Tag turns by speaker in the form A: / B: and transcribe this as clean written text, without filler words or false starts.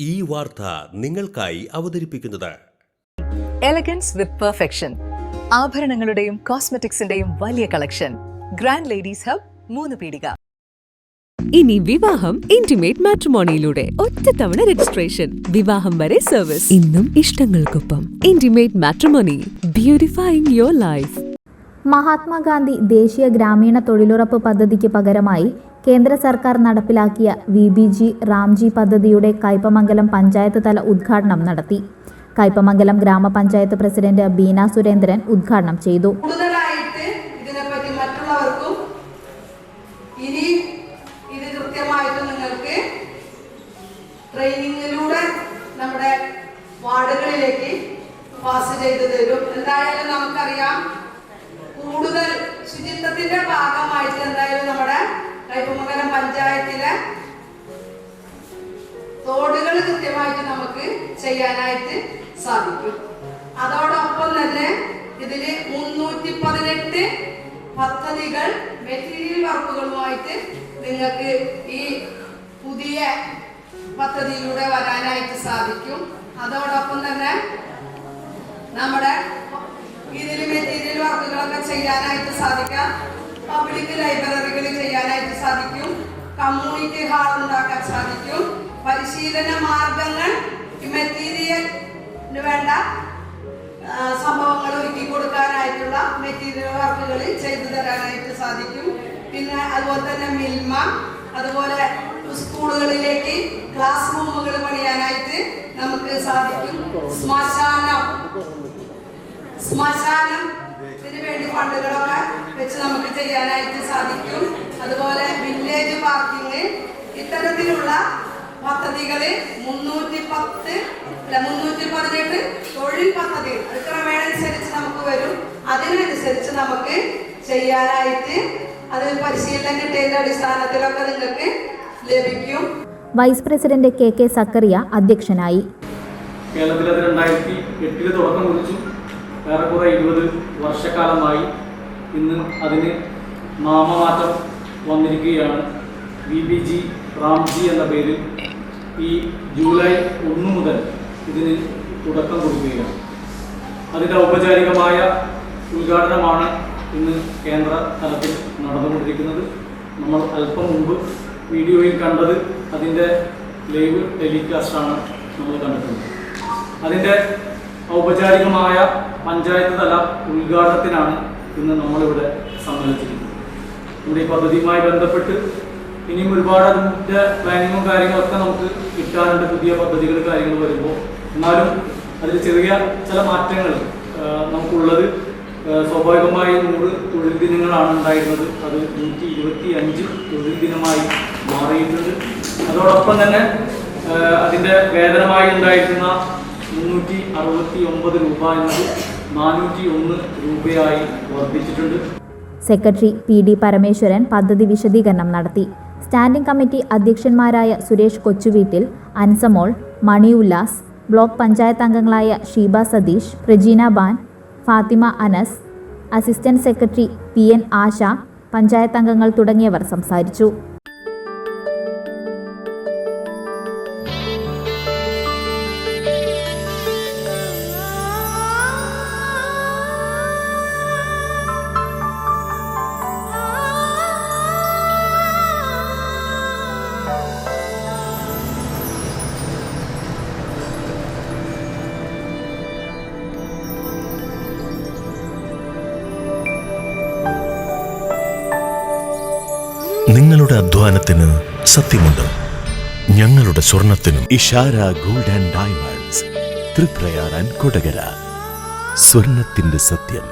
A: ഈ വാർത്ത നിങ്ങൾക്കായി അവതരിപ്പിക്കുന്നത്
B: എലഗൻസ് വിത്ത് പെർഫെക്ഷൻ. ആഭരണങ്ങളുടെയും കോസ്മെറ്റിക്സിന്റെയും വലിയ കളക്ഷൻ. ഗ്രാൻഡ് ലേഡീസ് ഹബ്, 3 പീടിക.
C: ഇനി വിവാഹം ഇന്റിമേറ്റ് മാട്രിമോണിയിലൂടെ ഒറ്റത്തവണ രജിസ്ട്രേഷൻ, വിവാഹം വരെ സർവീസ്. ഇന്നും ഇഷ്ടങ്ങൾക്കൊപ്പം intimate matrimony, ബ്യൂട്ടിഫൈയിങ് your life.
D: Mahatma Gandhi ദേശീയ ഗ്രാമീണ തൊഴിലുറപ്പ് പദ്ധതിക്ക് പകരമായി കേന്ദ്ര സർക്കാർ നടപ്പിലാക്കിയ VBG റാംജി പദ്ധതിയുടെ കയ്പമംഗലം പഞ്ചായത്ത് തല ഉദ്ഘാടനം നടത്തി. കയ്പമംഗലം ഗ്രാമപഞ്ചായത്ത് പ്രസിഡന്റ് ബീന സുരേന്ദ്രൻ ഉദ്ഘാടനം ചെയ്തു.
E: ഇതിനെപ്പറ്റി മറ്റുള്ളവർക്കും ഇനി ഇത് കൃത്യമായിട്ട് നിങ്ങൾക്ക് ട്രെയിനിങ്ങിലൂടെ നമ്മുടെ വാർഡുകളിലേക്ക് പാസ് ചെയ്തു തരും. എന്തായാലും നമുക്കറിയാം, കൂടുതൽ ശുചിത്വത്തിന്റെ ഭാഗമായിട്ട് എന്തായാലും നമ്മുടെ കയ്പമംഗലം പഞ്ചായത്തിലെ തോടുകൾ കൃത്യമായിട്ട് നമുക്ക് ചെയ്യാനായിട്ട് സാധിക്കും. അതോടൊപ്പം തന്നെ ഇതില് 318 പദ്ധതികൾ മെറ്റീരിയൽ വർക്കുകളുമായിട്ട് നിങ്ങൾക്ക് ഈ പുതിയ പദ്ധതിയിലൂടെ വരാനായിട്ട് സാധിക്കും. അതോടൊപ്പം തന്നെ നമ്മുടെ ഇതിൽ മെറ്റീരിയൽ വർക്കുകളൊക്കെ ചെയ്യാനായിട്ട് സാധിക്കാം. പബ്ലിക് ലൈബ്രറികൾ ചെയ്യാനായിട്ട് സാധിക്കും. കമ്മ്യൂണിറ്റി ഹാൾ ഉണ്ടാക്കാൻ സാധിക്കും. പരിശീലന മാർഗങ്ങൾ, മെറ്റീരിയലിന് വേണ്ട സംഭവങ്ങൾ ഒരുക്കി കൊടുക്കാനായിട്ടുള്ള മെറ്റീരിയൽ വർക്കുകൾ ചെയ്തു തരാനായിട്ട് സാധിക്കും. പിന്നെ അതുപോലെ തന്നെ മിൽമ, അതുപോലെ സ്കൂളുകളിലേക്ക് ക്ലാസ് റൂമുകൾ പണിയാനായിട്ട് നമുക്ക് സാധിക്കും. ശ്മശാനത്തിന് വേണ്ടി ഫണ്ടുകളൊക്കെ വെച്ച് നമുക്ക് ചെയ്യാനായിട്ട് സാധിക്കും. അതുപോലെ വില്ലേജ് പാർക്കിങ്, ഇത്തരത്തിലുള്ള പദ്ധതികള് 318 തൊഴിൽ പദ്ധതികൾ ക്രമേണനുസരിച്ച് നമുക്ക് വരും. അതിനനുസരിച്ച് നമുക്ക് ചെയ്യാനായിട്ട് അത് പരിശീലനം കിട്ടിയതിന്റെ അടിസ്ഥാനത്തിലൊക്കെ നിങ്ങൾക്ക് ലഭിക്കും.
D: വൈസ് പ്രസിഡന്റ് KK സക്കറിയ അധ്യക്ഷനായി.
F: കേരളത്തിൽ 2008 തുടക്കം കുറിച്ചു. ഏറെക്കുറെ 20 വർഷക്കാലമായി ഇന്ന് അതിന് നാമമാറ്റം വന്നിരിക്കുകയാണ്. VBG റാംജി എന്ന പേരിൽ ഈ ജൂലൈ 1 മുതൽ ഇതിന് തുടക്കം കൊടുക്കുകയാണ്. അതിൻ്റെ ഔപചാരികമായ ഉദ്ഘാടനമാണ് ഇന്ന് കേന്ദ്ര തലത്തിൽ നടന്നുകൊണ്ടിരിക്കുന്നത്. നമ്മൾ അല്പം മുമ്പ് വീഡിയോയിൽ കണ്ടത് അതിൻ്റെ ലൈവ് ടെലികാസ്റ്റാണ് നമ്മൾ കണ്ടിട്ടുള്ളത്. അതിൻ്റെ ഔപചാരികമായ പഞ്ചായത്ത് തല ഉദ്ഘാടനത്തിനാണ് ഇന്ന് നമ്മളിവിടെ സമ്മേളിച്ചിരിക്കുന്നത്. നമ്മുടെ ഈ പദ്ധതിയുമായി ബന്ധപ്പെട്ട് ഇനിയും ഒരുപാട് അതിൻ്റെ പ്ലാനിങ്ങും കാര്യങ്ങളൊക്കെ നമുക്ക് കിട്ടാനുണ്ട്. പുതിയ പദ്ധതികൾ കാര്യങ്ങൾ വരുമ്പോൾ എന്നാലും അതിൽ ചെറിയ ചില മാറ്റങ്ങൾ നമുക്കുള്ളത്. സ്വാഭാവികമായി 100 തൊഴിൽ ദിനങ്ങളാണ് ഉണ്ടായിരുന്നത്. അത് 125 തൊഴിൽ ദിനമായി മാറിയിട്ടുണ്ട്. അതോടൊപ്പം തന്നെ അതിൻ്റെ വേതനമായി ഉണ്ടായിരുന്ന 369 രൂപ എന്നത് 401 രൂപയായി വർദ്ധിച്ചിട്ടുണ്ട്.
D: സെക്രട്ടറി PD പരമേശ്വരൻ പദ്ധതി വിശദീകരണം നടത്തി. സ്റ്റാൻഡിംഗ് കമ്മിറ്റി അധ്യക്ഷന്മാരായ സുരേഷ് കൊച്ചുവീട്ടിൽ, അൻസമോൾ, മണി ഉല്ലാസ്, ബ്ലോക്ക് പഞ്ചായത്ത് അംഗങ്ങളായ Sheeba Satheesh, Regina Ban, Fathima Anas, assistant secretary PN Asha, panchayat അംഗങ്ങൾ തുടങ്ങിയവർ സംസാരിച്ചു.
A: നിങ്ങളുടെ അധ്വാനത്തിന് സത്യമുണ്ട്. ഞങ്ങളുടെ സ്വർണത്തിനും. Ishara gold and diamonds, Thriprayar and Kodakara. സ്വർണത്തിന്റെ സത്യം.